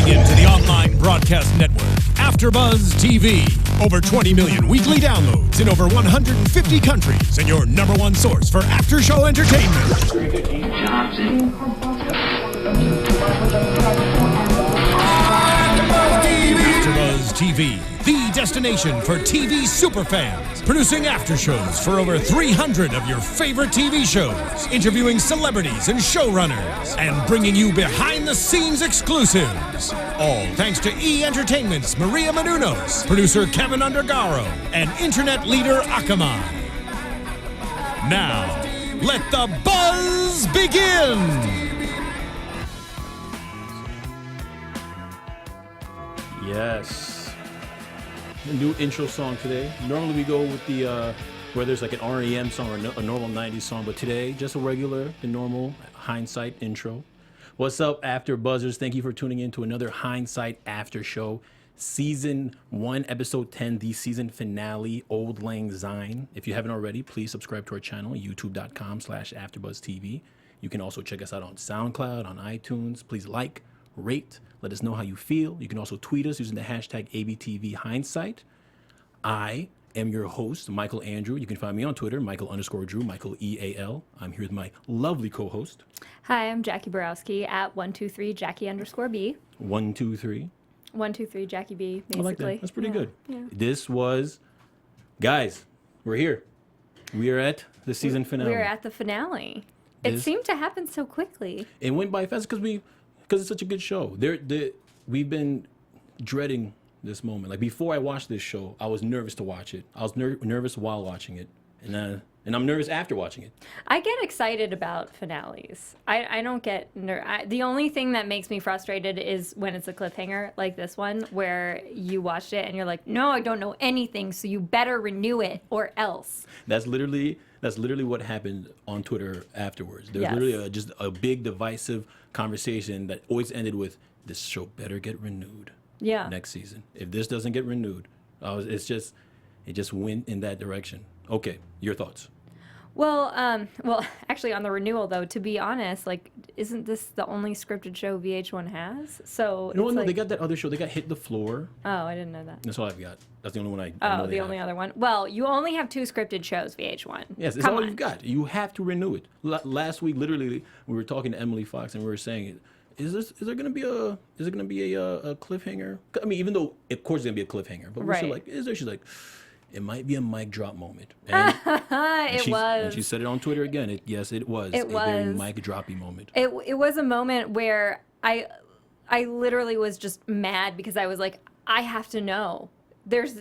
into the online broadcast network, AFTERBUZZ TV. Over 20 million weekly downloads in over 150 countries, and your number one source for after-show entertainment. AFTERBUZZ TV, the destination for TV superfans, producing aftershows for over 300 of your favorite TV shows, interviewing celebrities and showrunners, and bringing you behind-the-scenes exclusives. All thanks to E! Entertainment's Maria Menounos, producer Kevin Undergaro, and internet leader Akamai. Now, let the buzz begin! Yes. A new intro song today. Normally we go with the where there's like an REM song or a normal 90s song, but today just a regular, the normal Hindsight intro. What's up, After Buzzers? Thank you for tuning in to another Hindsight After Show, Season 1, Episode 10, the season finale, Old Lang Syne. If you haven't already, please subscribe to our channel, youtube.com/AfterBuzzTV. You can also check us out on SoundCloud, on iTunes. Please like, rate, let us know how you feel. You can also tweet us using the hashtag ABTVHindsight. I am your host, Michael Andrew. You can find me on Twitter, Michael_Drew, Michael EAL. I'm here with my lovely co-host. Hi, I'm Jacque Borowski at 123 Jackie_B. 123. 123 Jackie B, basically. I like that. That's pretty good. Yeah. This was, guys, we're here. We are at the season finale. We're at the finale. It seemed to happen so quickly. It went by fast because it's such a good show. We've been dreading this moment. Like before I watched this show, I was nervous to watch it. I was nervous while watching it, and I'm nervous after watching it. I get excited about finales. I don't get the only thing that makes me frustrated is when it's a cliffhanger like this one, where you watched it and you're like, no, I don't know anything, so you better renew it or else. That's literally what happened on Twitter afterwards. There was literally just a big divisive conversation that always ended with, this show better get renewed next season. If this doesn't get renewed, it just went in that direction. Okay, your thoughts? Well, actually, on the renewal though, to be honest, like, isn't this the only scripted show VH1 has? So no, they got that other show. They got Hit the Floor. Oh, I didn't know that. That's all I've got. That's the only one I know. Oh, the only other one. Well, you only have 2 scripted shows, VH1. Yes, it's all you've got. You have to renew it. Last week, literally, we were talking to Emily Fox and we were saying, is there going to be a cliffhanger? I mean, even though of course it's going to be a cliffhanger, but we're still like, is there? She's like, it might be a mic drop moment. And it was. And she said it on Twitter again. Yes, it was a very mic droppy moment. It was a moment where I literally was just mad because I was like, I have to know. There's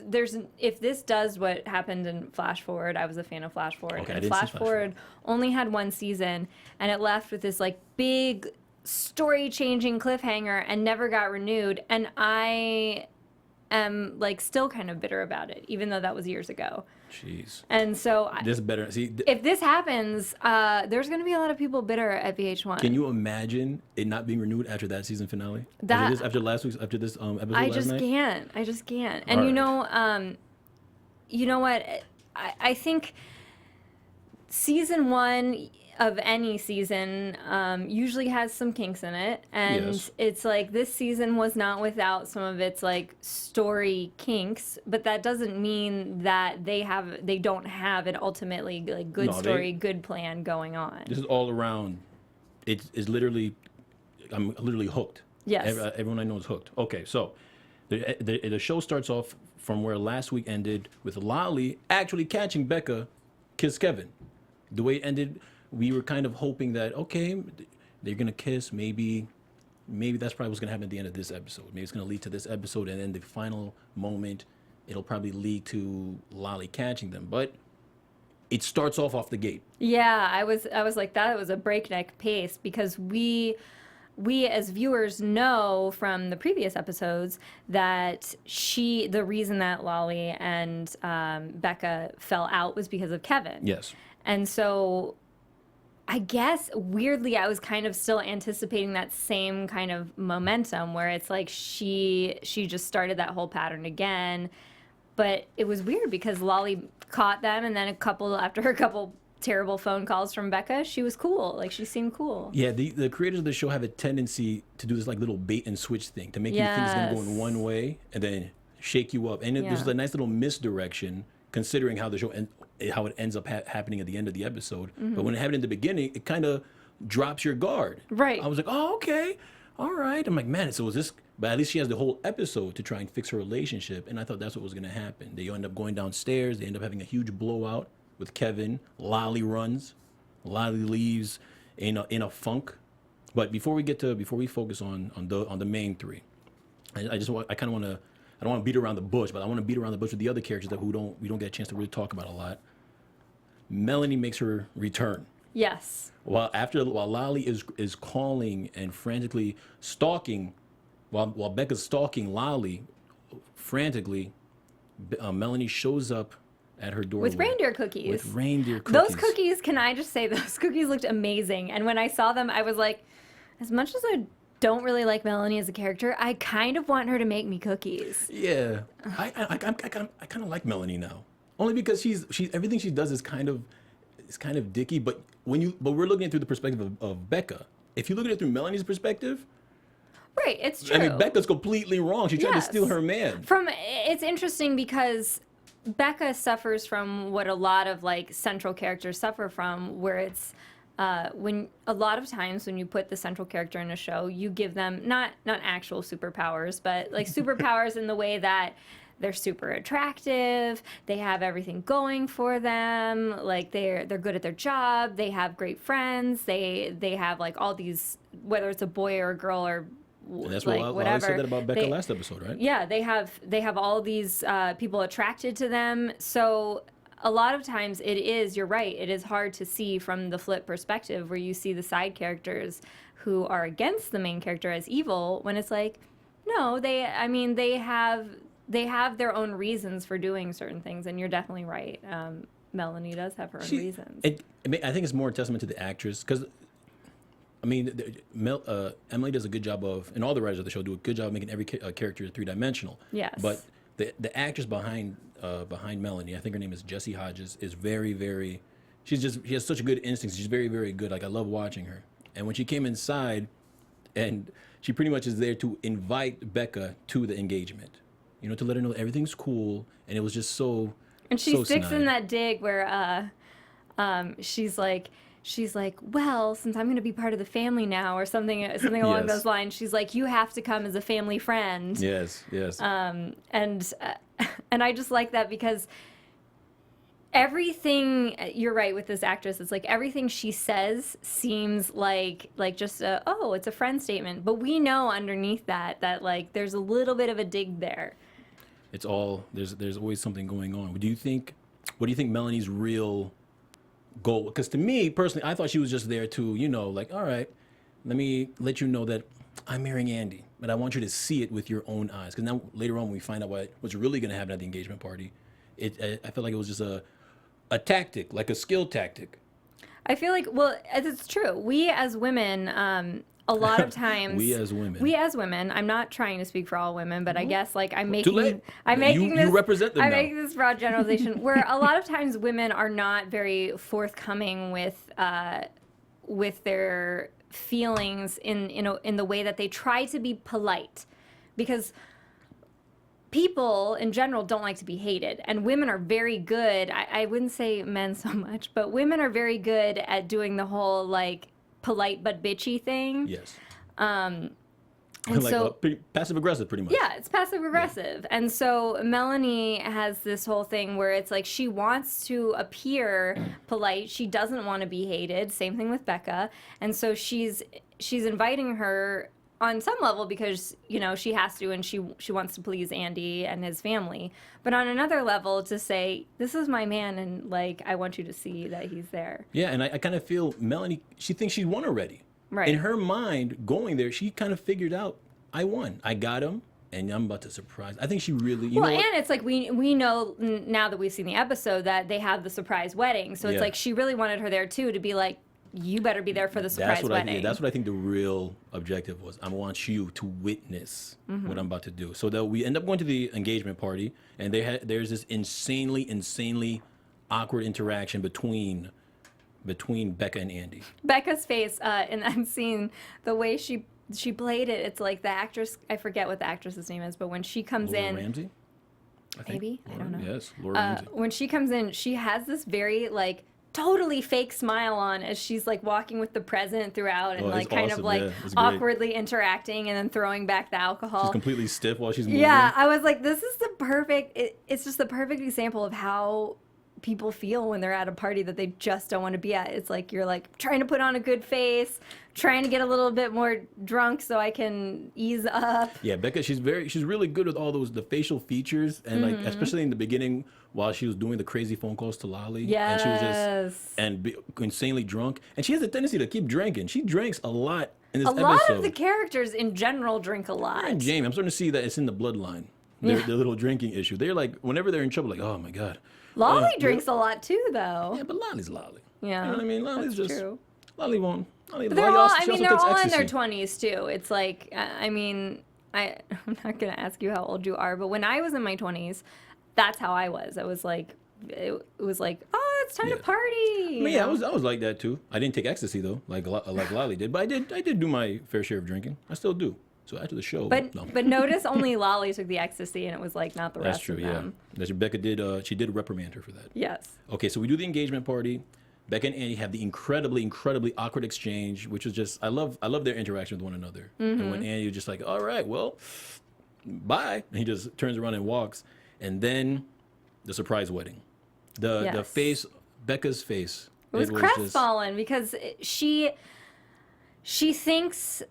if this does what happened in Flash Forward, I was a fan of Flash Forward. Okay, and Flash Forward only had 1 season, and it left with this like big story-changing cliffhanger and never got renewed. And I am like still kind of bitter about it, even though that was years ago. Jeez. And so this better see if this happens, there's going to be a lot of people bitter at VH1. Can you imagine it not being renewed after that season finale? After this episode last night? I just can't. And you know what? I think season 1 of any season usually has some kinks in it, and it's like this season was not without some of its like story kinks, but that doesn't mean that they don't have an ultimately like good story, good plan going on. This is all around. It's literally, I'm literally hooked. Yes, everyone I know is hooked. Okay, so the show starts off from where last week ended with Lolly actually catching Becca kiss Kevin. The way it ended, we were kind of hoping that, okay, they're going to kiss. Maybe that's probably what's going to happen at the end of this episode. Maybe it's going to lead to this episode, and then the final moment, it'll probably lead to Lolly catching them. But it starts off the gate. Yeah, I was like, that was a breakneck pace, because we as viewers know from the previous episodes that the reason that Lolly and Becca fell out was because of Kevin. Yes. And so I guess weirdly I was kind of still anticipating that same kind of momentum where it's like she just started that whole pattern again. But it was weird because Lolly caught them, and then after a couple terrible phone calls from Becca, she was cool. Like, she seemed cool. Yeah, the creators of the show have a tendency to do this like little bait and switch thing to make you think it's gonna go in one way and then shake you up. And there's a nice little misdirection considering how the show how it ends up happening at the end of the episode. But when it happened in the beginning, it kind of drops your guard. Right. I was like, oh, okay, all right. I'm like, man, so is this? But at least she has the whole episode to try and fix her relationship, and I thought that's what was gonna happen. They end up going downstairs. They end up having a huge blowout with Kevin. Lolly runs. Lolly leaves in a funk. But before we focus on the main three, I don't want to beat around the bush, but I want to beat around the bush with the other characters that we don't get a chance to really talk about a lot. Melanie makes her return. Yes. While Lolly is calling and frantically stalking, while Becca's stalking Lolly frantically, Melanie shows up at her door with reindeer cookies. With reindeer cookies. Those cookies, can I just say, those cookies looked amazing. And when I saw them, I was like, as much as I don't really like Melanie as a character, I kind of want her to make me cookies. Yeah, I kind of like Melanie now, only because she's everything she does is kind of dicky. But we're looking at it through the perspective of Becca. If you look at it through Melanie's perspective, right, it's true. I mean, Becca's completely wrong. She tried to steal her man. It's interesting because Becca suffers from what a lot of like central characters suffer from, where it's when a lot of times when you put the central character in a show, you give them not actual superpowers, but like superpowers in the way that they're super attractive, they have everything going for them, like they're good at their job, they have great friends, they have like all these, whether it's a boy or a girl or and that's like what whatever. I said that about Becca last episode, right? Yeah, they have all these people attracted to them. So a lot of times you're right, it is hard to see from the flip perspective where you see the side characters who are against the main character as evil, when it's like, no, they have their own reasons for doing certain things, and you're definitely right. Melanie does have her own reasons. I think it's more a testament to the actress, because I mean, Emily does a good job of, and all the writers of the show do a good job of making every character three-dimensional. Yes. But the actress behind Melanie, I think her name is Jessie Hodges, is very, very. She has such a good instinct. She's very, very good. Like, I love watching her. And when she came inside, and she pretty much is there to invite Becca to the engagement, to let her know everything's cool, and it was just so. And she sticks snide. in that dig where she's like, well, since I'm going to be part of the family now, or something along those lines. She's like, you have to come as a family friend. Yes. And I just like that because everything, you're right with this actress, it's like everything she says seems like just it's a friend statement, but we know underneath that like there's a little bit of a dig there. It's all there's always something going on. What do you think Melanie's real goal? Because to me personally, I thought she was just there to, like, all right, let me let you know that I'm marrying Andy, but I want you to see it with your own eyes. Because now later on, when we find out what's really going to happen at the engagement party, I felt like it was just a tactic, like a skill tactic. I feel like, well, it's true. We as women, a lot of times. We as women. I'm not trying to speak for all women, but I guess like I'm Too late. You represent them now. making this broad generalization where a lot of times women are not very forthcoming with their feelings in the way that they try to be polite, because people in general don't like to be hated, and women are very good. I wouldn't say men so much, but women are very good at doing the whole like polite but bitchy thing. Yes. And like so passive aggressive, pretty much. Yeah, it's passive aggressive. Yeah. And so Melanie has this whole thing where it's like she wants to appear polite. She doesn't want to be hated. Same thing with Becca. And so she's inviting her on some level because, she has to, and she wants to please Andy and his family. But on another level to say, this is my man, and like, I want you to see that he's there. Yeah, and I kind of feel Melanie, she thinks she won already. Right. In her mind, going there, she kind of figured out, I won. I got him, and I'm about to surprise. I think she really, and it's like we know now that we've seen the episode that they have the surprise wedding. So it's like she really wanted her there too, to be like, you better be there for the surprise wedding. That's what I think the real objective was. I want you to witness what I'm about to do. So that we end up going to the engagement party, and there's this insanely awkward interaction between between Becca and Andy. Becca's face in that scene, the way she played it, it's like the actress, I forget what the actress's name is, but when she comes Laura in... Ramsey? Maybe? I don't know. Yes, Laura Ramsey. When she comes in, she has this very, like, totally fake smile on as she's, like, walking with the present throughout and, like, kind of, like, awkwardly interacting and then throwing back the alcohol. She's completely stiff while she's moving. Yeah, I was like, this is the perfect... it's just the perfect example of how people feel when they're at a party that they just don't want to be at. It's like you're like trying to put on a good face, trying to get a little bit more drunk so I can ease up. Yeah, Becca, she's really good with all the facial features, and like especially in the beginning while she was doing the crazy phone calls to Lolly. Yes. And she was just insanely drunk, and she has a tendency to keep drinking. She drinks a lot in this episode. A lot of the characters in general drink a lot. And Jamie, I'm starting to see that it's in the bloodline. Their little drinking issue. They're like, whenever they're in trouble, like, oh my God. Lolly drinks a lot too, though. Yeah, but Lolly's Lolly. Yeah. You know what I mean? Lolly's that's just... true. Lolly won't. Lolly, But they're Lolly all, also, I she mean, also they're takes all in ecstasy. their 20s too. It's like, I mean, I'm not going to ask you how old you are, but when I was in my 20s, that's how I was. I was like, it was like, oh, it's time to party. I mean, yeah, I was like that too. I didn't take ecstasy though, like Lolly did, but I did do my fair share of drinking. I still do. So after the show, but notice only Lolly took the ecstasy, and it was like not the That's rest true, of them. yeah. Becca did. She did reprimand her for that. Yes. Okay, so we do the engagement party. Becca and Andy have the incredibly awkward exchange, which was just I love their interaction with one another. And when Andy was just like, all right, well, bye, and he just turns around and walks, and then the surprise wedding, the face, Becca's face. It was crestfallen because she thinks.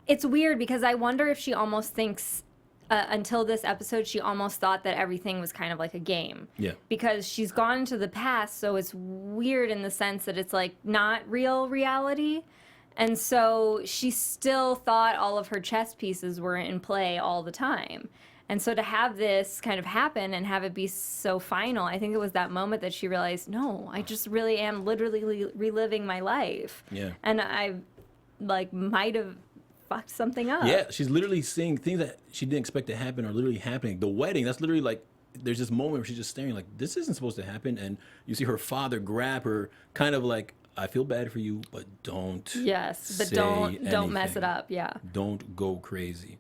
It's weird because I wonder if she almost thinks, until this episode, she almost thought that everything was kind of like a game. Yeah. Because she's gone into the past, so it's weird in the sense that it's like not real reality. And so she still thought all of her chess pieces were in play all the time. And so to have this kind of happen and have it be so final, I think it was that moment that she realized, no, I just really am literally reliving my life. Yeah. And I like might have fucked something up. Yeah, she's literally seeing things that she didn't expect to happen are literally happening. The wedding, that's literally like, there's this moment where she's just staring like, this isn't supposed to happen. And you see her father grab her, kind of like, I feel bad for you, but don't. Yes, but say don't mess anything. it up. Yeah. Don't go crazy.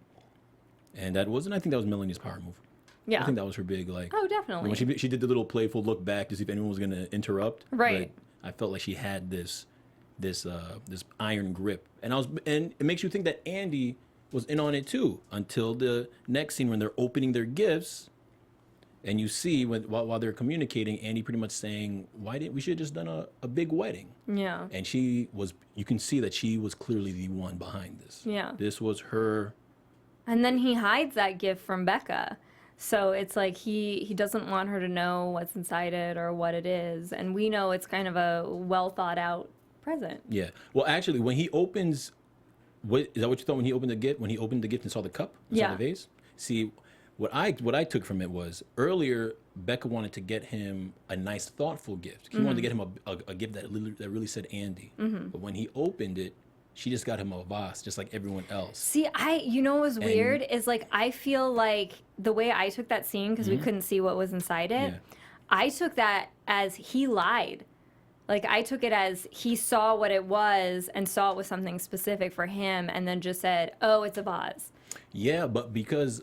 And I think that was Melanie's power move. Yeah. I think that was her big, like. Oh, definitely. When she did the little playful look back to see if anyone was going to interrupt. Right. But I felt like she had this iron grip, and it makes you think that Andy was in on it too until the next scene when they're opening their gifts, and you see while they're communicating, Andy pretty much saying, we should have just done a big wedding. Yeah. And you can see that she was clearly the one behind this. Yeah. This was her. And then he hides that gift from Becca. So it's like he doesn't want her to know what's inside it or what it is. And we know it's kind of a well thought out present. Yeah. Well, actually, when he opens, is that what you thought when he opened the gift? When he opened the gift and saw the cup, and saw the vase. See, what I took from it was earlier Becca wanted to get him a nice, thoughtful gift. He wanted to get him a gift that really said Andy. But when he opened it, she just got him a vase, just like everyone else. See, you know what was weird is like I feel like the way I took that scene because we couldn't see what was inside it. Yeah. I took that as he lied. Like, I took it as he saw what it was and saw it was something specific for him and then just said, oh, it's a vase. Yeah, but because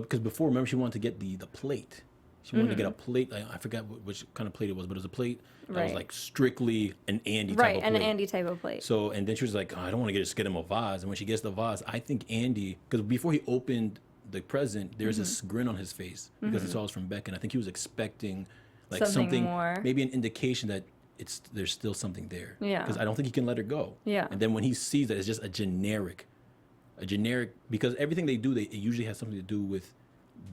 before, remember, she wanted to get the plate. She wanted to get a plate. I forgot which kind of plate it was, but it was a plate that was like strictly an Andy type of plate. Right, an Andy type of plate. So, and then she was like, oh, I don't want to get him a vase. And when she gets the vase, I think Andy, because before he opened the present, there's this grin on his face because he saw it was from Becca. And I think he was expecting like something more. Maybe an indication that there's still something there. Yeah. Because I don't think he can let her go. Yeah. And then when he sees that, it's just a generic, because everything they do, it usually has something to do with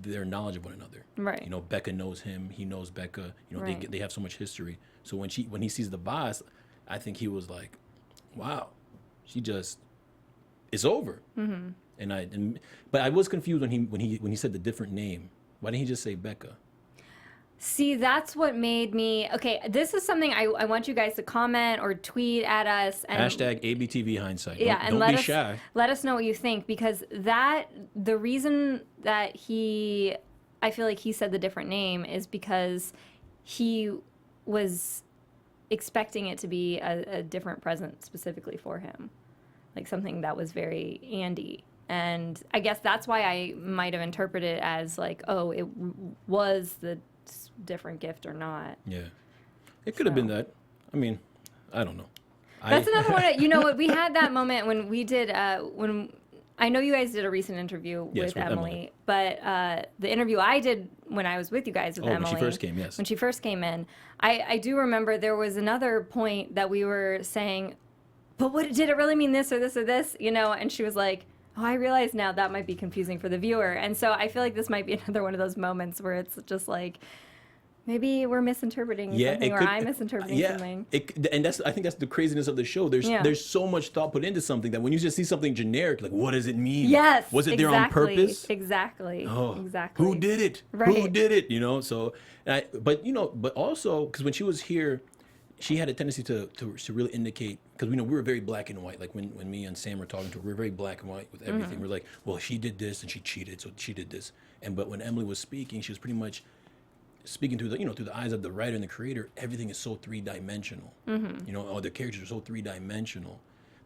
their knowledge of one another. Right. You know, Becca knows him. He knows Becca. You know, right. they have so much history. So when he sees the vase, I think he was like, wow, it's over. But I was confused when he said the different name. Why didn't he just say Becca? See, that's what made me... Okay, this is something I want you guys to comment or tweet at us. And, Hashtag ABTV Hindsight. Yeah, don't be shy. Let us know what you think, because the reason that I feel like he said the different name is because he was expecting it to be a different present specifically for him, like something that was very Andy. And I guess that's why I might have interpreted it as like, oh, it was the different gift or not. Yeah. It could have been that. I mean, I don't know. That's another one. You know what? We had that moment when we did, when I know you guys did a recent interview with Emily, but the interview I did when I was with you guys with Emily. When she first came, yes. When she first came in, I do remember there was another point that we were saying, but what did it really mean this or this or this? You know, and she was like, oh, I realize now that might be confusing for the viewer. And so I feel like this might be another one of those moments where it's just like, maybe we're misinterpreting something, or I'm misinterpreting something. And I think that's the craziness of the show. There's so much thought put into something that when you just see something generic, like, what does it mean? Yes, was it there on purpose? Exactly. Oh, exactly. Who did it? Right. Who did it? You know. So, but also because when she was here, she had a tendency to really indicate, because we were very black and white. Like when me and Sam were talking to her, we were very black and white with everything. We're like, well, she did this and she cheated, so she did this. But when Emily was speaking, she was pretty much speaking through the eyes of the writer and the creator. Everything is so three-dimensional. Or the characters are so three-dimensional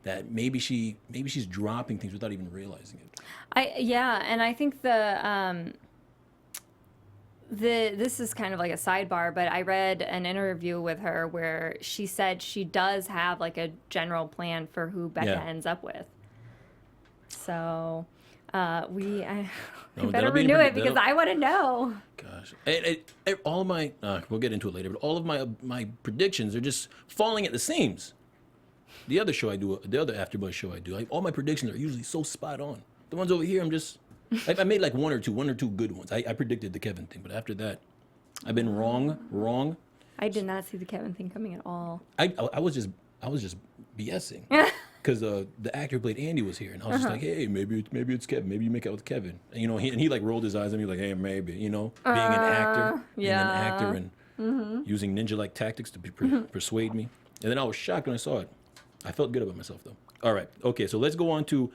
that maybe she's dropping things without even realizing it. And I think this is kind of like a sidebar, but I read an interview with her where she said she does have like a general plan for who Becca ends up with. So I better renew it because I want to know. Gosh, all of my we'll get into it later, but all of my predictions are just falling at the seams. The other show I do, the other AfterBuzz show I do, all my predictions are usually so spot on. The ones over here, I'm just. I made like one or two good ones. I predicted the Kevin thing, but after that, I've been wrong. I did not see the Kevin thing coming at all. I was just BSing because the actor who played Andy was here, and I was just like, hey, maybe it's Kevin. Maybe you make out with Kevin. And, he like rolled his eyes at me like, hey, maybe. Being an actor, and using ninja-like tactics to persuade me. And then I was shocked when I saw it. I felt good about myself though. All right, okay, so let's go on to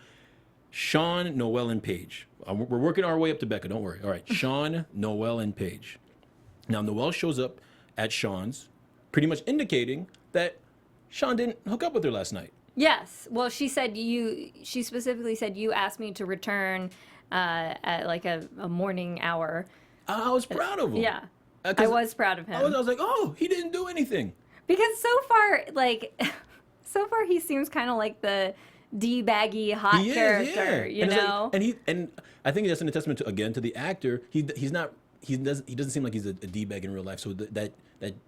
Sean, Noel, and Paige. We're working our way up to Becca, don't worry. All right, Sean, Noel, and Paige. Now, Noel shows up at Sean's, pretty much indicating that Sean didn't hook up with her last night. Yes. Well, she specifically said, you asked me to return at like a morning hour. I was proud of him. Yeah. I was proud of him. I was like, oh, he didn't do anything. Because so far he seems kind of like the D-baggy hot character, you know. Like, and I think that's an testament to the actor. He doesn't seem like he's a D-bag in real life. So that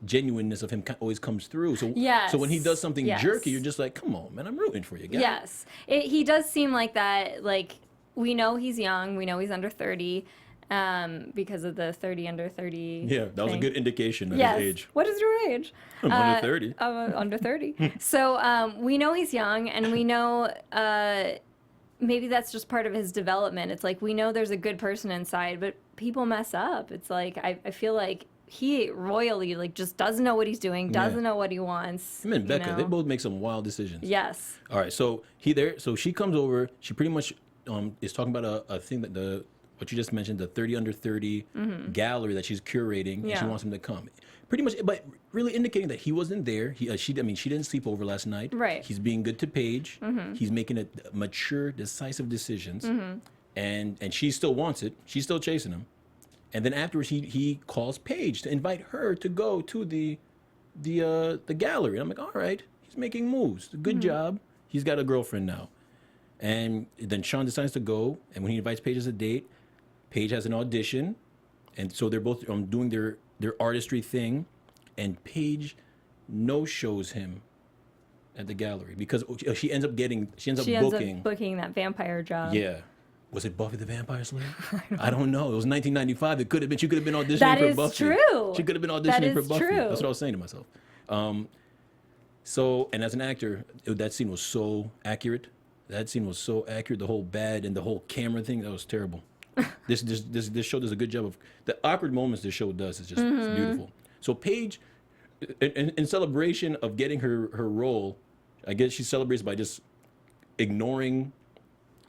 genuineness of him always comes through. So so when he does something jerky, you're just like, come on, man, I'm rooting for you, guy. Yes, he does seem like that. Like, we know he's young. We know he's under 30. Because of the 30 under 30. Yeah, that was a good indication of his age. What is your age? I'm under 30. Under 30. So we know he's young, and we know maybe that's just part of his development. It's like we know there's a good person inside, but people mess up. It's like I feel like he royally just doesn't know what he's doing, doesn't know what he wants. Him and Becca, they both make some wild decisions. Yes. All right, so she comes over. She pretty much is talking about a thing that what you just mentioned, the 30 under 30 gallery that she's curating, and she wants him to come. Pretty much, but really indicating that he wasn't there. She didn't sleep over last night. Right. He's being good to Paige. He's making mature, decisive decisions, and she still wants it. She's still chasing him. And then afterwards, he calls Paige to invite her to go to the gallery. And I'm like, all right, he's making moves. Good job. He's got a girlfriend now. And then Sean decides to go, and when he invites Paige as a date, Paige has an audition, and so they're both doing their artistry thing, and Paige no-shows him at the gallery because she ends up booking that vampire job. Yeah. Was it Buffy the Vampire Slayer? I don't know. It was 1995. It could have been. She could have been auditioning for Buffy. That is true. She could have been auditioning for Buffy. True. That's what I was saying to myself. And as an actor, that scene was so accurate. The whole bad and the whole camera thing, that was terrible. This show does a good job of the awkward moments this show does. It's just it's beautiful. So Paige, in celebration of getting her role, I guess she celebrates by just ignoring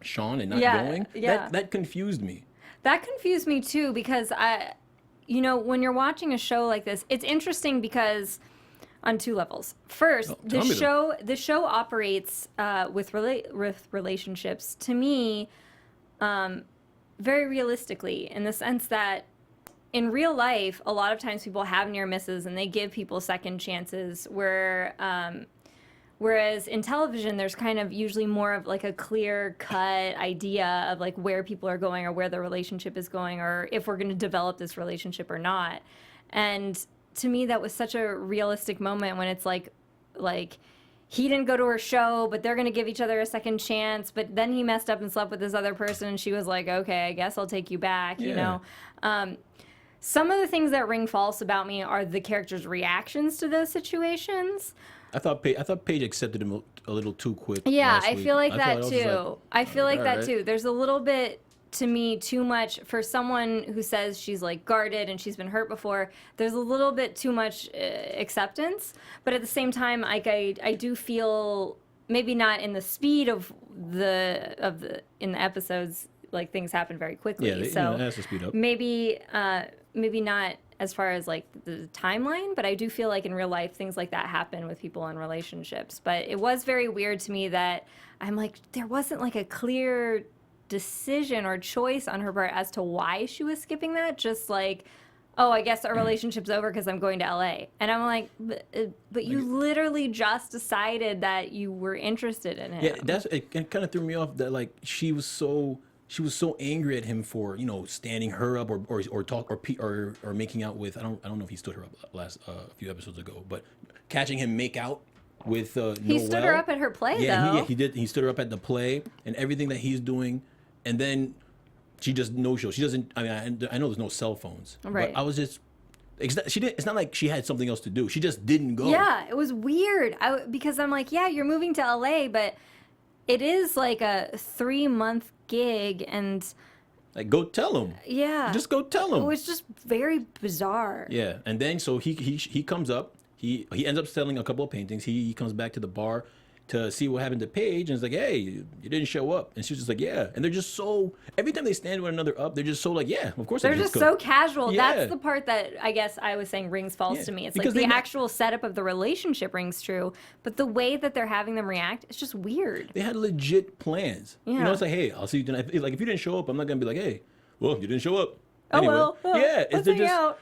Sean and not going. Yeah. That confused me. That confused me too because when you're watching a show like this, it's interesting because on two levels. First, the show operates with relationships, to me, very realistically, in the sense that in real life, a lot of times people have near misses and they give people second chances, whereas in television, there's kind of usually more of like a clear cut idea of like where people are going or where the relationship is going or if we're going to develop this relationship or not. And to me, that was such a realistic moment when it's like he didn't go to her show, but they're going to give each other a second chance. But then he messed up and slept with this other person. And she was like, okay, I guess I'll take you back, you know? Some of the things that ring false about me are the characters' reactions to those situations. I thought Paige accepted him a little too quick. Yeah, I feel like that too. I feel like that too. There's a little bit, to me, too much for someone who says she's like guarded and she's been hurt before. There's a little bit too much acceptance, but at the same time, like I do feel maybe not in the speed of the in the episodes. Like things happen very quickly. Yeah, so it has to speed up. Maybe not as far as like the timeline, but I do feel like in real life things like that happen with people in relationships. But it was very weird to me that I'm like, there wasn't like a clear decision or choice on her part as to why she was skipping that. Just like, oh, I guess our relationship's over because I'm going to LA. And I'm like, but you literally just decided that you were interested in him. Yeah, it kind of threw me off that like she was so angry at him for, you know, standing her up or making out with, I don't know if he stood her up last a few episodes ago, but catching him make out with Noel. He stood her up at her play, though. He did. He stood her up at the play and everything that he's doing, and then she just no-show. She doesn't. I mean, I know there's no cell phones, right? But I was just. She didn't. It's not like she had something else to do. She just didn't go. Yeah, it was weird. Because I'm like, yeah, you're moving to LA, but it is like a 3-month gig, and like go tell him. Yeah, just go tell him. It was just very bizarre. Yeah, and then so he comes up. He ends up selling a couple of paintings. He comes back to the bar to see what happened to Paige, and it's like, hey, you didn't show up. And she's just like, yeah. And they're just so, every time they stand one another up, they're just so like, yeah, of course. They're just so casual. Yeah. That's the part that I guess I was saying rings false to me. It's because like the actual setup of the relationship rings true, but the way that they're having them react, it's just weird. They had legit plans. Yeah. You know, it's like, hey, I'll see you tonight. Like, if you didn't show up, I'm not going to be like, hey, well, you didn't show up. Anyway,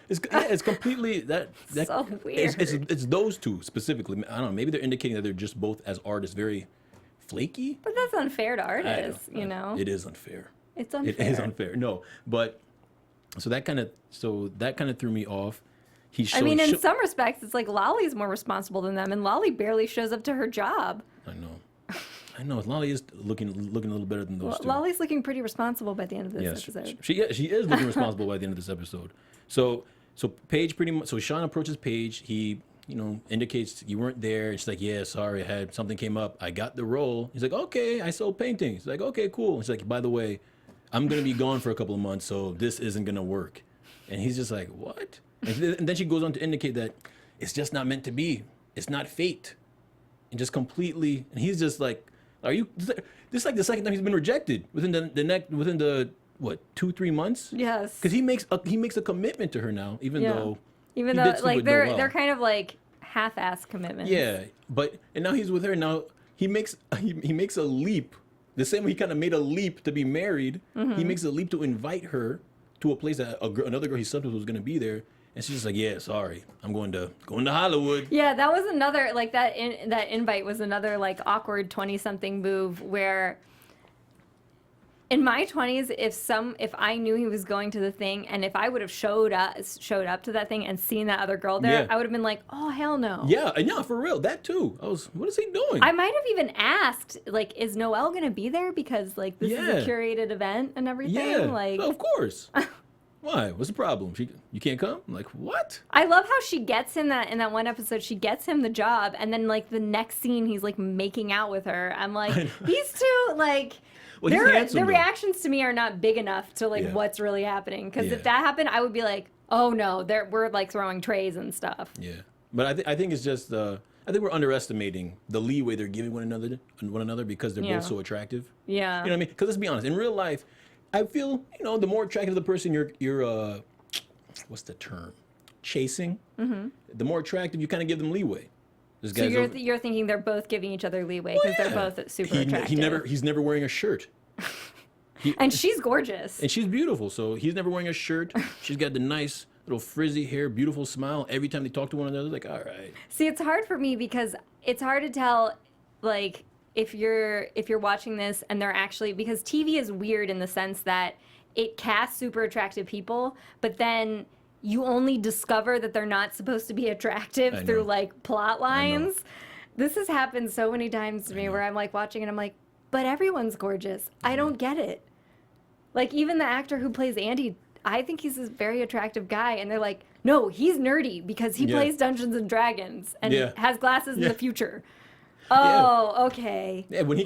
it's completely that so weird. It's those two specifically. I don't know. Maybe they're indicating that they're just both as artists very flaky. But that's unfair to artists, you know. It is unfair. It's unfair. It is unfair. No, but so that kind of threw me off. In some respects, it's like Lolly's more responsible than them, and Lolly barely shows up to her job. I know. Lolly is looking a little better than those two. Lolly's looking pretty responsible by the end of this episode. She is looking responsible by the end of this episode. So Paige pretty much. So Sean approaches Paige. He, you know, indicates you weren't there. She's like, yeah, sorry, something came up. I got the role. He's like, okay, I sold paintings. He's like, okay, cool. She's like, by the way, I'm gonna be gone for a couple of months, so this isn't gonna work. And he's just like, what? And then she goes on to indicate that it's just not meant to be. It's not fate. And just completely. And he's just like. Are you? This is like the second time he's been rejected within the what 2-3 months? Yes. Because he makes a commitment to her now, even though like they're kind of like half-ass commitments. Yeah, and now he's with her. Now he makes a leap. The same way he kind of made a leap to be married. Mm-hmm. He makes a leap to invite her to a place that another girl he slept with was going to be there. And she's just like, yeah, sorry, I'm going to Hollywood. Yeah, that was another, like, that invite was another, like, awkward 20-something move where in my 20s, if I knew he was going to the thing, and if I would have showed up to that thing and seen that other girl there, I would have been like, oh, hell no. Yeah, for real, that too. What is he doing? I might have even asked, like, is Noel going to be there? Because, like, this is a curated event and everything. Yeah, like, of course. Why? What's the problem? You can't come? I'm like, what? I love how she gets him in that one episode. She gets him the job, and then like the next scene, he's like making out with her. I'm like, these two, like, well, their reactions to me are not big enough to like what's really happening. Because if that happened, I would be like, oh no, we're like throwing trays and stuff. Yeah, but I think it's just I think we're underestimating the leeway they're giving one another because they're both so attractive. Yeah, you know what I mean? Because let's be honest, in real life. I feel, you know, the more attractive the person you're what's the term? chasing, the more attractive you kind of give them leeway. This So guy's you're thinking they're both giving each other leeway because they're both super attractive. He's never wearing a shirt. And she's gorgeous. And she's beautiful, so he's never wearing a shirt. She's got the nice little frizzy hair, beautiful smile. Every time they talk to one another, like, all right. See, it's hard for me because it's hard to tell, like, if you're watching this and they're actually, because TV is weird in the sense that it casts super attractive people, but then you only discover that they're not supposed to be attractive through like plot lines. This has happened so many times to me where I'm like watching and I'm like, but everyone's gorgeous. I don't get it. Like even the actor who plays Andy, I think he's a very attractive guy, and they're like, no, he's nerdy because he plays Dungeons and Dragons and has glasses in the future. Oh, okay. Yeah, when he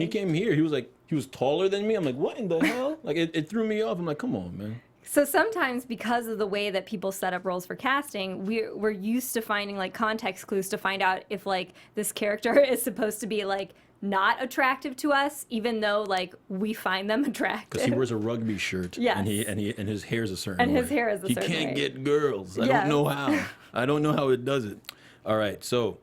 came here, he was taller than me. I'm like, what in the hell? Like it threw me off. I'm like, come on, man. So sometimes because of the way that people set up roles for casting, we're used to finding like context clues to find out if like this character is supposed to be like not attractive to us, even though like we find them attractive. Because he wears a rugby shirt. Yes. And his hair is a certain and way. his hair is a certain way. He can't get girls. I don't know how. I don't know how it does it. All right, so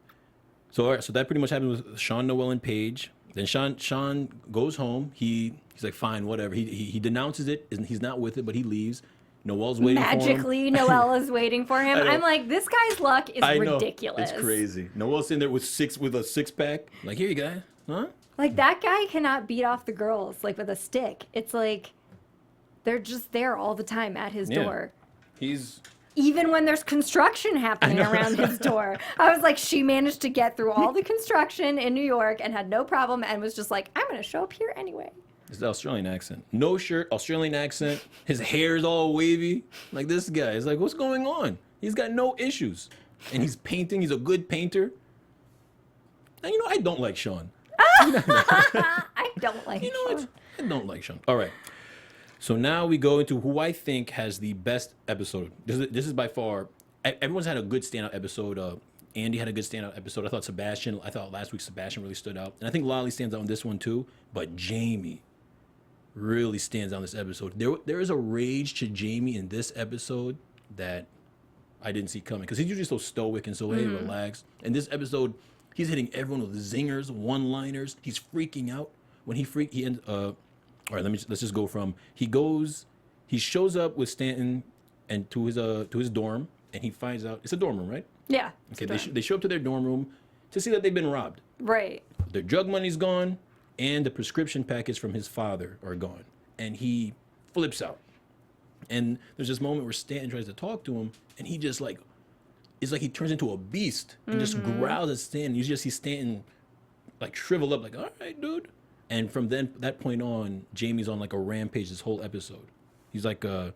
that pretty much happened with Sean, Noel, and Paige. Then Sean goes home. He's like, fine, whatever. He denounces it. He's not with it, but he leaves. Noel's waiting for him. Magically, Noel is waiting for him. I'm like, this guy's luck is ridiculous. It's crazy. Noel's sitting there with a six-pack. Like, here you go. Huh? Like, that guy cannot beat off the girls, like, with a stick. It's like, they're just there all the time at his door. Even when there's construction happening around his door. I was like, she managed to get through all the construction in New York and had no problem and was just like, I'm going to show up here anyway. It's the Australian accent. No shirt, Australian accent. His hair's all wavy. Like, this guy is like, what's going on? He's got no issues. And he's painting. He's a good painter. And I don't like Sean. I don't like Sean. What? I don't like Sean. All right. So now we go into who I think has the best episode. This is by far, everyone's had a good standout episode. Andy had a good standout episode. I thought last week Sebastian really stood out. And I think Lolly stands out in this one too. But Jamie really stands out in this episode. There is a rage to Jamie in this episode that I didn't see coming. Because he's usually so stoic and so relaxed. In this episode, he's hitting everyone with zingers, one-liners. He's freaking out. When he ends. All right, let's just go from he shows up with Stanton and to his dorm, and he finds out it's a dorm room, right? Yeah. Okay, they show up to their dorm room to see that they've been robbed. Right. Their drug money's gone, and the prescription packets from his father are gone, and he flips out. And there's this moment where Stanton tries to talk to him, and he just like, it's like he turns into a beast and just growls at Stanton. You just see Stanton like shrivel up, like, all right, dude. And from that point on, Jamie's on like a rampage this whole episode. He's like a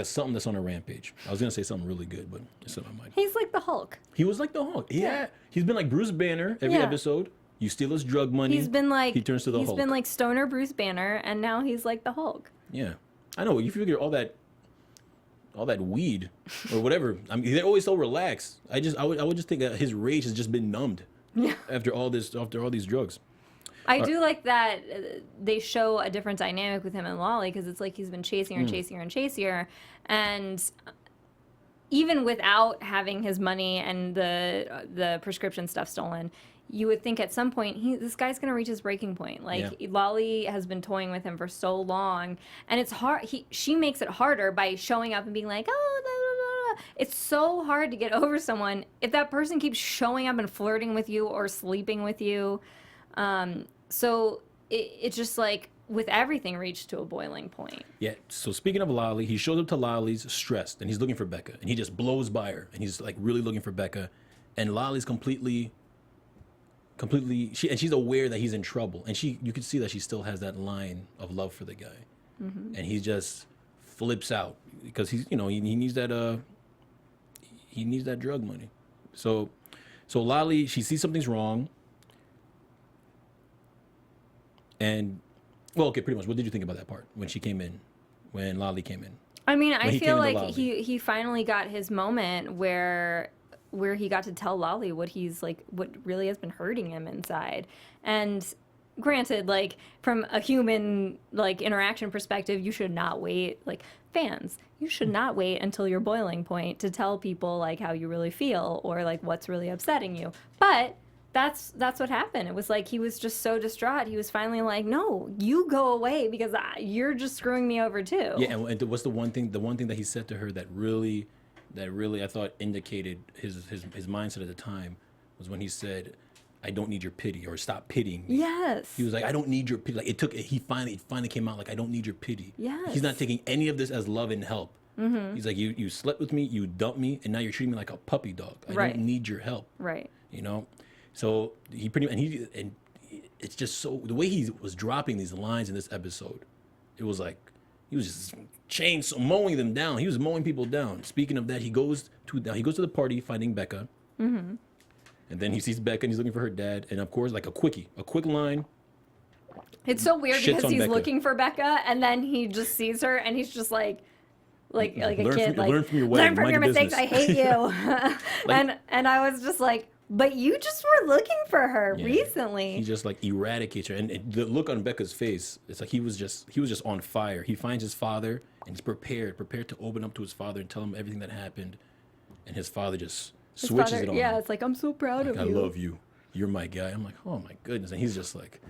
something that's on a rampage. I was gonna say something really good, but it's in my mind. He's like the Hulk. He was like the Hulk. Yeah. He's been like Bruce Banner every episode. You steal his drug money. He's been like he turns to the Hulk. He's been like stoner Bruce Banner, and now he's like the Hulk. Yeah, I know. You figure all that weed or whatever. I mean, they're always so relaxed. I would just think that his rage has just been numbed. Yeah. After all these drugs. I do like that they show a different dynamic with him and Lolly, because it's like he's been chasing her and chasing her and chasing her, and even without having his money and the prescription stuff stolen, you would think at some point this guy's gonna reach his breaking point. Like Lolly has been toying with him for so long, and it's hard. She makes it harder by showing up and being like, oh, blah, blah, blah. It's so hard to get over someone if that person keeps showing up and flirting with you or sleeping with you. So it's just like with everything reached to a boiling point. Yeah. So speaking of Lolly, he shows up to Lolly's stressed and he's looking for Becca, and he just blows by her and he's like really looking for Becca, and Lolly's completely she's aware that he's in trouble, and you can see that she still has that line of love for the guy, and he just flips out because he's he needs that drug money. So Lolly, she sees something's wrong. And, well, okay, pretty much. What did you think about that part when Lolly came in? I mean, I feel like he finally got his moment where he got to tell Lolly what really has been hurting him inside. And granted, like from a human like interaction perspective, you should not wait. Like fans, you should not wait until your boiling point to tell people like how you really feel or like what's really upsetting you. But that's what happened. It was like he was just so distraught. He was finally like, "No, you go away because you're just screwing me over too." Yeah, and what's the one thing that he said to her that really I thought indicated his mindset at the time was when he said, "I don't need your pity," or "Stop pitying me." Yes. He was like, "I don't need your pity." Like it finally came out like, "I don't need your pity." Yes. He's not taking any of this as love and help. Mm-hmm. He's like, you slept with me, you dumped me, and now you're treating me like a puppy dog. I Right. don't need your help. Right. You know? So he pretty and it's just so the way he was dropping these lines in this episode, it was like he was just mowing them down. He was mowing people down. Speaking of that, he goes to the party finding Becca. Mm-hmm. And then he sees Becca and he's looking for her dad. And of course, like a quick line. It's so weird Shits because on he's Becca. looking for Becca and then he just sees her and he's just like a kid, learn from your way, learn from mind your your mistakes. business. I hate you. and I was just like, but you just were looking for her recently. He just like eradicates her, and the look on Becca's face, it's like he was just on fire. He finds his father and he's prepared to open up to his father and tell him everything that happened, and his father just switches it on. Yeah, him. it's like, I'm so proud of I you. love you. You're my guy. I'm like, oh my goodness, and he's just like,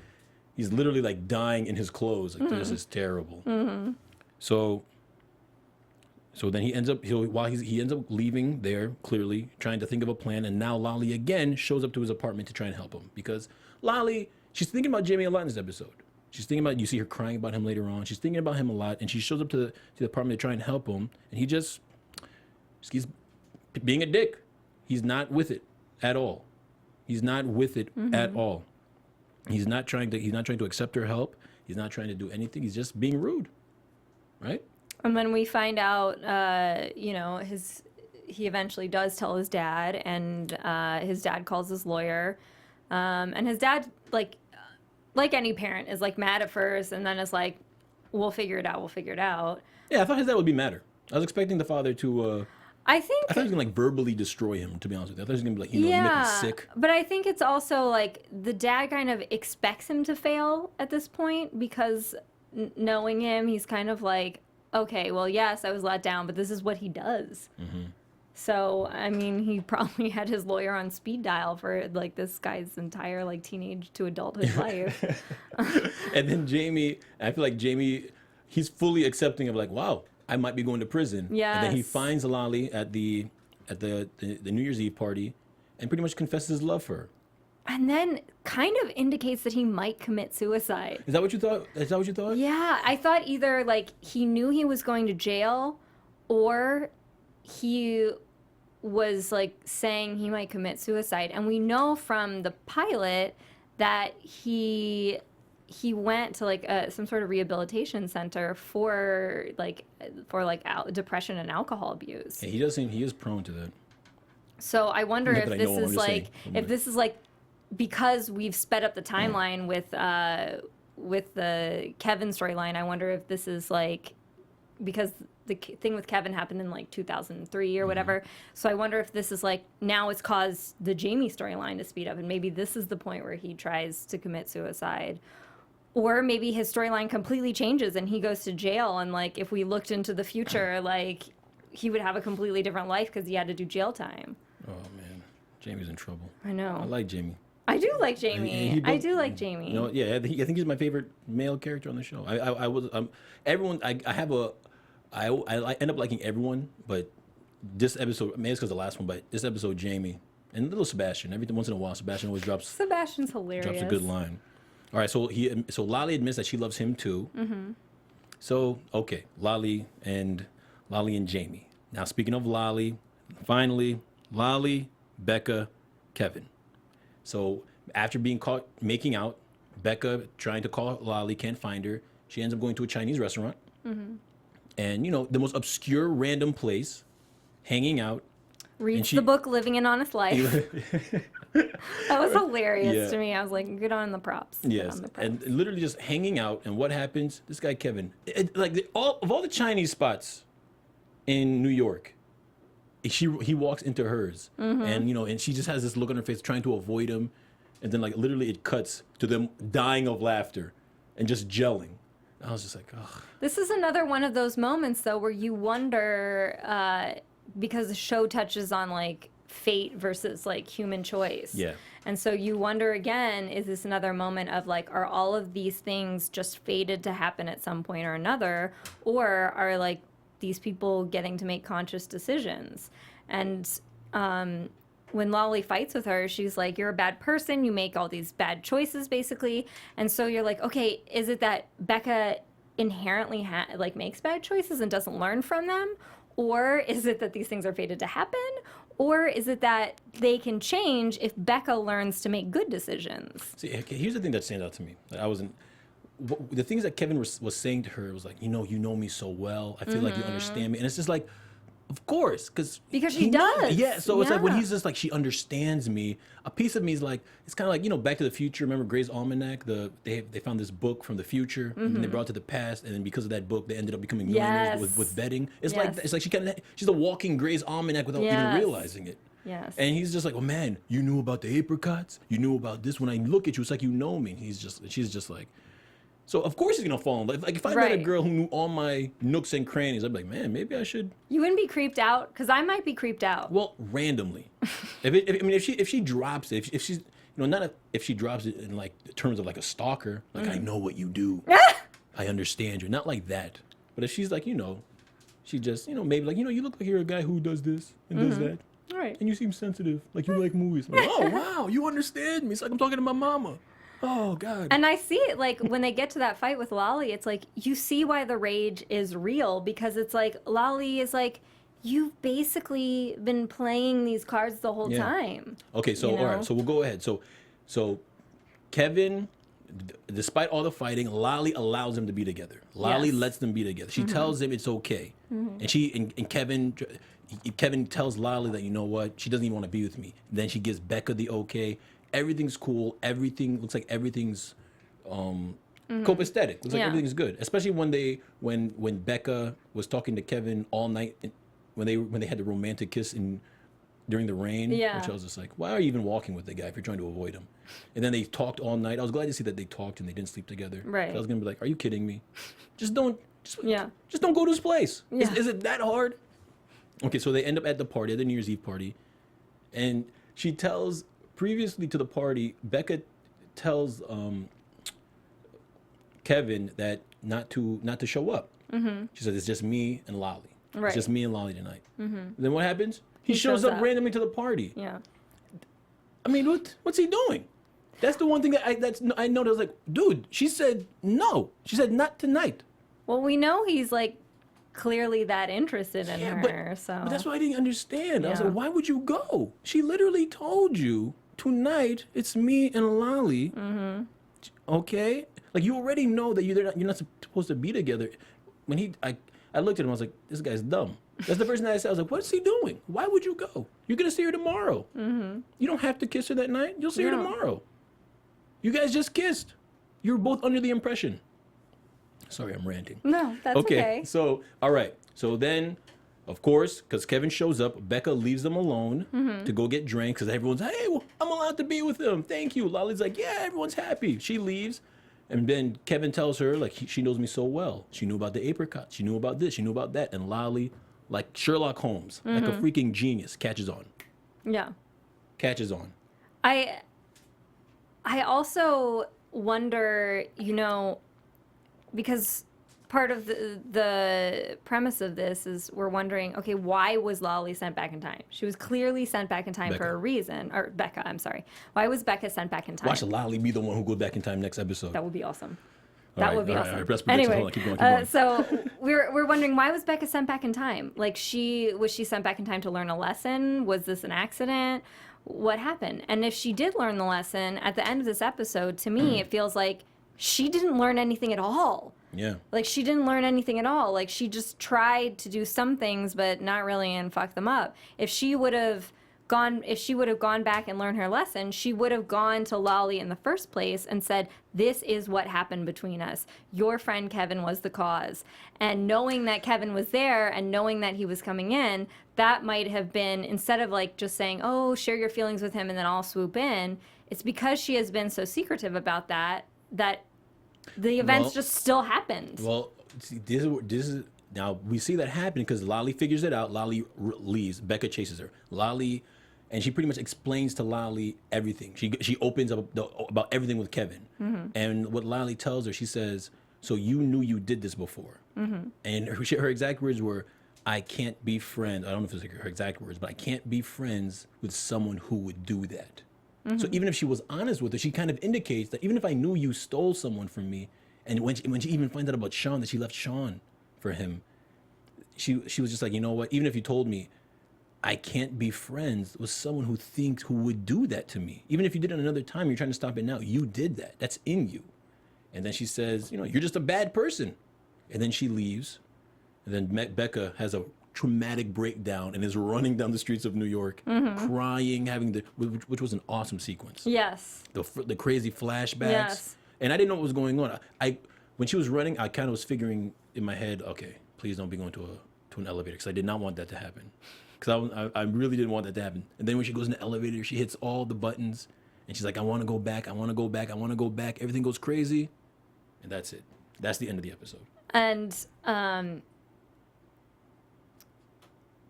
he's literally like dying in his clothes. Like this is terrible. Mm-hmm. So then he ends up leaving there, clearly trying to think of a plan, and now Lolly again shows up to his apartment to try and help him because Lolly, she's thinking about Jamie a lot in this episode. She's thinking about, you see her crying about him later on. She's thinking about him a lot, and she shows up to the apartment to try and help him, and he's being a dick. He's not with it at all. He's not with it at all. He's not trying to accept her help. He's not trying to do anything. He's just being rude, right? And then we find out, he eventually does tell his dad, and his dad calls his lawyer, and his dad, like any parent, is like mad at first, and then is like, "We'll figure it out." Yeah, I thought his dad would be madder. I was expecting the father to. I thought he was gonna like verbally destroy him. To be honest with you, I thought he was gonna be like, you make me sick. But I think it's also like the dad kind of expects him to fail at this point because knowing him, he's kind of like, okay, well, yes, I was let down, but this is what he does. Mm-hmm. So, I mean, he probably had his lawyer on speed dial for like this guy's entire like teenage to adulthood life. And then Jamie, I feel like Jamie, he's fully accepting of like, wow, I might be going to prison. Yes. And then he finds Lolly at the New Year's Eve party and pretty much confesses his love for her. And then kind of indicates that he might commit suicide. Is that what you thought? Yeah, I thought either like he knew he was going to jail or he was like saying he might commit suicide. And we know from the pilot that he went to like some sort of rehabilitation center for depression and alcohol abuse. Yeah, he is prone to that. So I wonder if this is like because we've sped up the timeline with the Kevin storyline. I wonder if this is like because the thing with Kevin happened in like 2003 or whatever. So I wonder if this is like now it's caused the Jamie storyline to speed up, and maybe this is the point where he tries to commit suicide. Or maybe his storyline completely changes and he goes to jail, and like if we looked into the future, like he would have a completely different life because he had to do jail time. Oh man, Jamie's in trouble. I know. I like Jamie. I do like Jamie. I do like Jamie. You know, yeah, I think he's my favorite male character on the show. I end up liking everyone, but this episode, maybe it's because the last one, but this episode, Jamie and little Sebastian. Every once in a while, Sebastian always drops. Sebastian's hilarious. Drops a good line. All right, so Lolly admits that she loves him too. Mm-hmm. So okay, Lolly and Jamie. Now speaking of Lolly, finally, Lolly, Becca, Kevin. So after being caught making out, Becca trying to call Lolly, can't find her. She ends up going to a Chinese restaurant. Mm-hmm. And, the most obscure random place, hanging out. Reads the book Living an Honest Life. That was hilarious to me. I was like, good on the props. Yes, and literally just hanging out. And what happens? This guy, Kevin, of all the Chinese spots in New York, he walks into hers. Mm-hmm. And, and she just has this look on her face trying to avoid him. and then like literally it cuts to them dying of laughter and just gelling. I was just like, ugh. This is another one of those moments, though, where you wonder, because the show touches on, like, fate versus, like, human choice. Yeah. And so you wonder again, is this another moment of, like, are all of these things just fated to happen at some point or another? Or are, like, these people getting to make conscious decisions? And when Lolly fights with her, she's like, you're a bad person. You make all these bad choices, basically. And so you're like, okay, is it that Becca inherently like makes bad choices and doesn't learn from them? Or is it that these things are fated to happen? Or is it that they can change if Becca learns to make good decisions? See, okay, here's the thing that stands out to me. The things that Kevin was saying to her was like, you know me so well. I feel like you understand me. And it's just like, of course, because she does. Yeah, so it's like when he's just like, she understands me. A piece of me is like, it's kind of like, Back to the Future. Remember Gray's Almanac? They found this book from the future, and they brought it to the past, and then because of that book, they ended up becoming millionaires with betting. It's like she's a walking Gray's Almanac without even realizing it. Yes. And he's just like, oh man, you knew about the apricots? You knew about this? When I look at you, it's like you know me. She's just like. So of course he's gonna fall in love. Like if I met a girl who knew all my nooks and crannies, I'd be like, man, maybe I should. You wouldn't be creeped out, because I might be creeped out. Well, randomly. if she drops it, if she's not if she drops it in like terms of like a stalker, like I know what you do, I understand you, not like that. But if she's like she just maybe like you look like you're a guy who does this and does that. All right. And you seem sensitive, like you like movies. I'm like, oh wow, you understand me. It's like I'm talking to my mama. Oh, God. And I see it, like, when they get to that fight with Lolly, it's like, you see why the rage is real, because it's like, Lolly is like, you've basically been playing these cards the whole time. Okay, so, all right, so we'll go ahead. So Kevin, despite all the fighting, Lolly allows them to be together. Lolly lets them be together. She tells him it's okay. And Kevin tells Lolly that, you know what, she doesn't even want to be with me. Then she gives Becca the okay. Everything's cool. Everything looks like everything's copacetic. Looks like everything's good. Especially when Becca was talking to Kevin all night, when they had the romantic kiss during the rain. Yeah. Which I was just like, why are you even walking with the guy if you're trying to avoid him? And then they talked all night. I was glad to see that they talked and they didn't sleep together. Right. I was gonna be like, are you kidding me? Just don't go to this place. Yeah. Is it that hard? Okay, so they end up at the party, at the New Year's Eve party, and she tells. Previously to the party, Becca tells Kevin that not to show up. She said, it's just me and Lolly. Right. It's just me and Lolly tonight. Then what happens? He shows up randomly to the party. Yeah. I mean, what's he doing? That's the one thing that I noticed. I was like, dude, she said no. She said not tonight. Well, we know he's like clearly that interested in her. But that's what I didn't understand. I was like, why would you go? She literally told you. Tonight, it's me and Lolly. Okay? Like, you already know that you're not supposed to be together. When I looked at him, I was like, this guy's dumb. That's the first thing I said. I was like, what's he doing? Why would you go? You're going to see her tomorrow. You don't have to kiss her that night. You'll see her tomorrow. You guys just kissed. You were both under the impression. Sorry, I'm ranting. No, that's okay. So, all right. So then... Of course, because Kevin shows up, Becca leaves them alone to go get drinks because everyone's, hey, well, I'm allowed to be with him. Thank you. Lolly's like, yeah, everyone's happy. She leaves. And then Kevin tells her, like, she knows me so well. She knew about the apricot. She knew about this. She knew about that. And Lolly, like Sherlock Holmes, like a freaking genius, catches on. Yeah. Catches on. I also wonder, because... part of the premise of this is we're wondering, okay, why was Lolly sent back in time? She was clearly sent back in time for a reason. Or Becca, I'm sorry. Why was Becca sent back in time? Watch Lolly be the one who goes back in time next episode. That would be awesome. That would be awesome. All right, anyway, hold on, keep going. So we're wondering, why was Becca sent back in time? Like, was she sent back in time to learn a lesson? Was this an accident? What happened? And if she did learn the lesson, at the end of this episode, to me, it feels like she didn't learn anything at all. Yeah. Like, she didn't learn anything at all. Like, she just tried to do some things, but not really, and fuck them up. If she would have she would have gone back and learned her lesson, she would have gone to Lolly in the first place and said, this is what happened between us. Your friend Kevin was the cause. And knowing that Kevin was there and knowing that he was coming in, that might have been, instead of like just saying, oh, share your feelings with him and then I'll swoop in, it's because she has been so secretive about that the events just still happened. Well, see, this is now we see that happen because Lolly figures it out. Lolly leaves. Becca chases her. Lolly, and she pretty much explains to Lolly everything. She opens up about everything with Kevin. And what Lolly tells her, she says, so you knew you did this before. And her exact words were, I can't be friends. I don't know if it's like her exact words, but I can't be friends with someone who would do that. So even if she was honest with her, she kind of indicates that even if I knew you stole someone from me, and when she even finds out about Sean, that she left Sean for him, she was just like, you know what? Even if you told me, I can't be friends with someone who would do that to me. Even if you did it another time, you're trying to stop it now. You did that. That's in you. And then she says, you know, you're just a bad person. And then she leaves. And then Becca has a traumatic breakdown and is running down the streets of New York, crying, which was an awesome sequence. Yes. The crazy flashbacks. Yes. And I didn't know what was going on. When she was running, I kind of was figuring in my head, okay, please don't be going to an elevator, because I did not want that to happen. Because I really didn't want that to happen. And then when she goes in the elevator, she hits all the buttons, and she's like, I want to go back, I want to go back, I want to go back. Everything goes crazy, and that's it. That's the end of the episode. And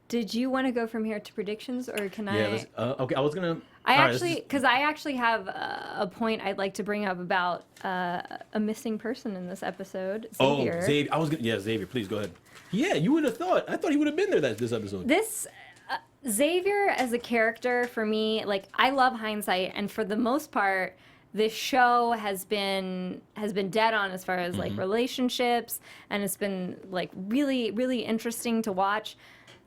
did you want to go from here to predictions, or can I? Okay, I was gonna. I actually have a point I'd like to bring up about a missing person in this episode. Xavier. Oh, Xavier. Xavier, please go ahead. Yeah, you would have thought. I thought he would have been there this episode. This Xavier as a character, for me, like, I love Hindsight, and for the most part, this show has been dead on as far as like relationships, and it's been like really, really interesting to watch.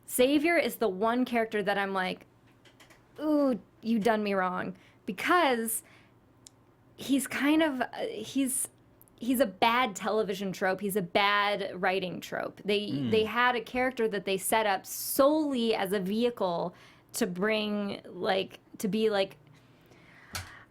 Xavier is the one character that I'm like, ooh, you done me wrong, because he's kind of he's a bad television trope. He's a bad writing trope. They had a character that they set up solely as a vehicle to bring, like, to be like,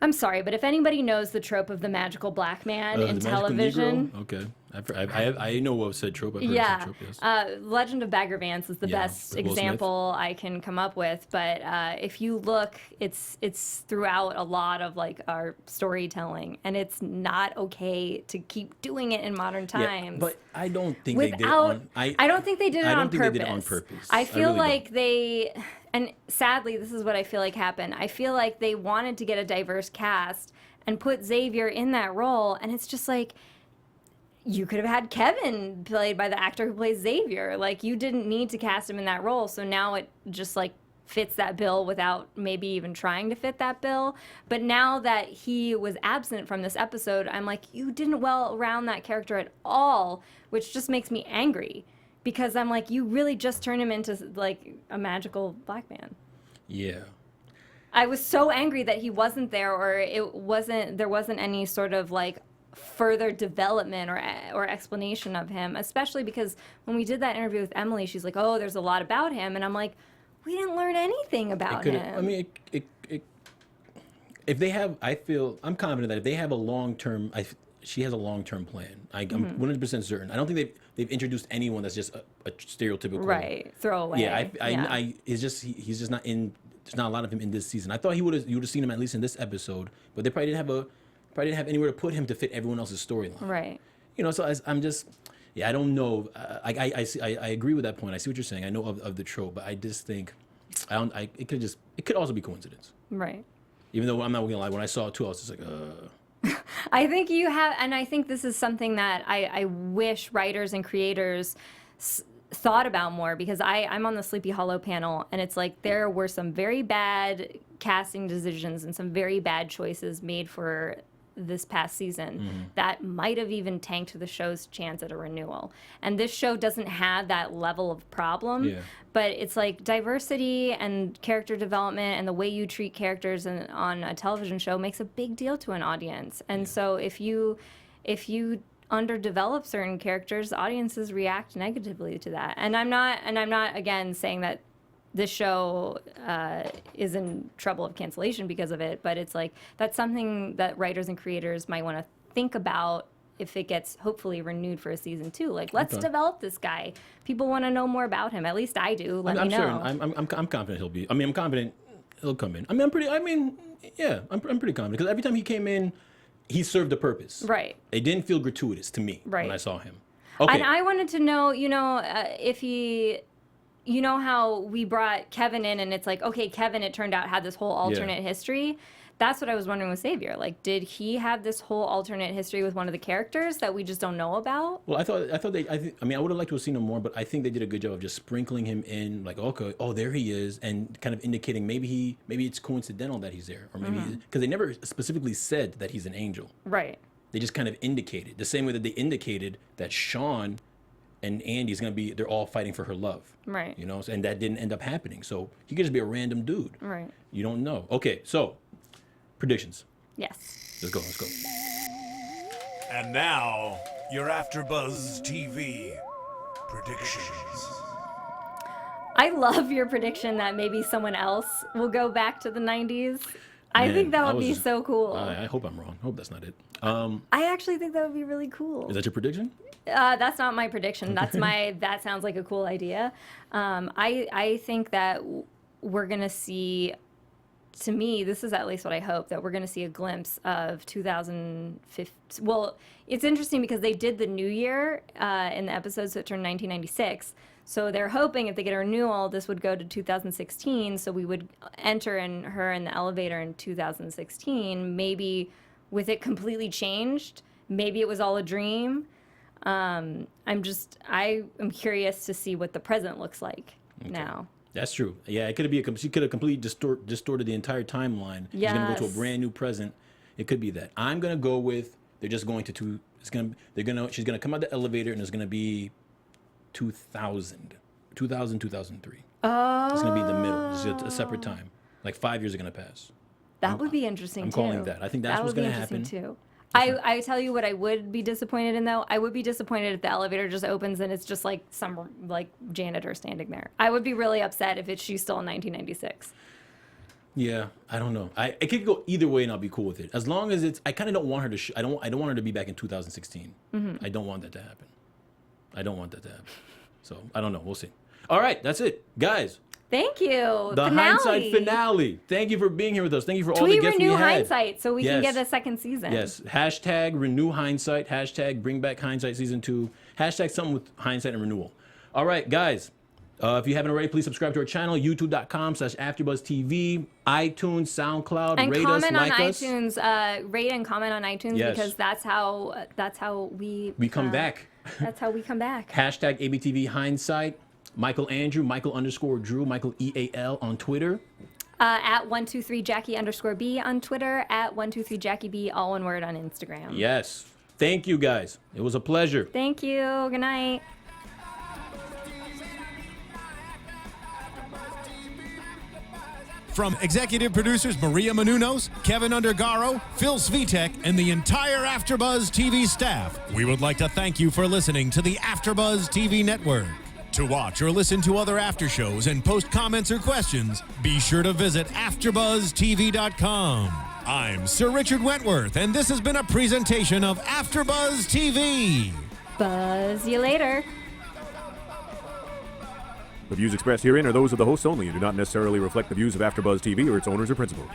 I'm sorry, but if anybody knows the trope of the magical black man in television, okay, I know what said trope. I've heard said trope, yes. Legend of Bagger Vance is the best example I can come up with. But if you look, it's throughout a lot of like our storytelling, and it's not okay to keep doing it in modern times. Yeah, but I don't think they did it on. I don't think they did it on purpose. I don't think they did it on purpose. I feel like they. And sadly, this is what I feel like happened. I feel like they wanted to get a diverse cast and put Xavier in that role, and it's just like, you could have had Kevin played by the actor who plays Xavier. Like, you didn't need to cast him in that role, so now it just like fits that bill without maybe even trying to fit that bill. But now that he was absent from this episode, I'm like, you didn't well round that character at all, which just makes me angry. Because I'm like, you really just turned him into like a magical black man. Yeah. I was so angry that he wasn't there, or there wasn't any sort of like further development or explanation of him, especially because when we did that interview with Emily, she's like, oh, there's a lot about him. And I'm like, we didn't learn anything about him. I mean, if they have, I'm confident that if they have a long-term, she has a long-term plan. I'm 100% certain. I don't think they've introduced anyone that's just a stereotypical throwaway. Yeah, he's just not in. There's not a lot of him in this season. I thought you would have seen him at least in this episode, but they probably didn't have anywhere to put him to fit everyone else's storyline. Right. You know, so I'm just, I don't know. I agree with that point. I see what you're saying. I know of the trope, but I just think, it could also be coincidence. Right. Even though I'm not gonna lie, when I saw it too, I was just like, I think you have, and I think this is something that I wish writers and creators thought about more, because I'm on the Sleepy Hollow panel, and it's like there were some very bad casting decisions and some very bad choices made for this past season that might have even tanked the show's chance at a renewal. And this show doesn't have that level of problem, but it's like diversity and character development and the way you treat characters on a television show makes a big deal to an audience. And so if you underdevelop certain characters, audiences react negatively to that. And I'm not again saying that this show is in trouble of cancellation because of it. But it's like, that's something that writers and creators might want to think about if it gets hopefully renewed for a season 2. Like, let's develop this guy. People want to know more about him. At least I do. Let me know. Sure. I'm confident he'll be. I mean, I'm confident he'll come in. I mean, I'm pretty confident because every time he came in, he served a purpose. Right. It didn't feel gratuitous to me when I saw him. Okay. And I wanted to know, if he, how we brought Kevin in and it's like, okay, Kevin, it turned out, had this whole alternate history. That's what I was wondering with Xavier. Like, did he have this whole alternate history with one of the characters that we just don't know about? Well, I would have liked to have seen him more, but I think they did a good job of just sprinkling him in, like, okay, oh, there he is, and kind of indicating maybe it's coincidental that he's there, or maybe because they never specifically said that he's an angel. Right. They just kind of indicated the same way that they indicated that Sean and Andy's they're all fighting for her love. Right. And that didn't end up happening. So he could just be a random dude. Right. You don't know. Okay, so. Predictions. Yes. Let's go. And now, your AfterBuzz TV predictions. I love your prediction that maybe someone else will go back to the 90s. I think that would be so cool. I hope I'm wrong. I hope that's not it. I actually think that would be really cool. Is that your prediction? That's not my prediction. That's that sounds like a cool idea. I think that we're going to see, to me, this is at least what I hope, that we're going to see a glimpse of 2015. Well, it's interesting because they did the new year in the episode, so it turned 1996. So they're hoping if they get a renewal, this would go to 2016. So we would enter her in the elevator in 2016, maybe with it completely changed. Maybe it was all a dream. I'm curious to see what the present looks like now. That's true. Yeah, it could be she could have completely distorted the entire timeline. She's gonna go to a brand new present. It could be that. I'm gonna go with they're just going to she's gonna come out the elevator and it's gonna be 2000, 2003. Oh. It's gonna be in the middle. It's a separate time. Like 5 years are gonna pass. That would be interesting too. I'm calling that. I think that's what's gonna happen too. I tell you what I would be disappointed in, though. I would be disappointed if the elevator just opens and it's just like some janitor standing there. I would be really upset if she's still in 1996. Yeah, I don't know. It could go either way, and I'll be cool with it. As long as it's, I kind of don't want her to. I don't want her to be back in 2016. Mm-hmm. I don't want that to happen. So I don't know. We'll see. All right, that's it, guys. Thank you. The Hindsight finale. Thank you for being here with us. Thank you for all the guests we had. Renew Hindsight so we can get a second season. Yes. Hashtag renew Hindsight. Hashtag bring back Hindsight season 2. Hashtag something with Hindsight and renewal. All right, guys. If you haven't already, please subscribe to our channel, youtube.com/AfterBuzzTV, iTunes, SoundCloud, and rate us, like us. iTunes, rate and comment on iTunes because that's how we come back. That's how we come back. Hashtag ABTV Hindsight. Michael Andrew, Michael_Drew, Michael EAL on Twitter. At 123Jackie_B on Twitter. At 123JackieB, all one word, on Instagram. Yes. Thank you, guys. It was a pleasure. Thank you. Good night. From executive producers Maria Menounos, Kevin Undergaro, Phil Svitek, and the entire AfterBuzz TV staff, we would like to thank you for listening to the AfterBuzz TV network. To watch or listen to other after shows and post comments or questions, be sure to visit AfterBuzzTV.com. I'm Sir Richard Wentworth, and this has been a presentation of AfterBuzz TV. Buzz you later. The views expressed herein are those of the hosts only and do not necessarily reflect the views of AfterBuzz TV or its owners or principals.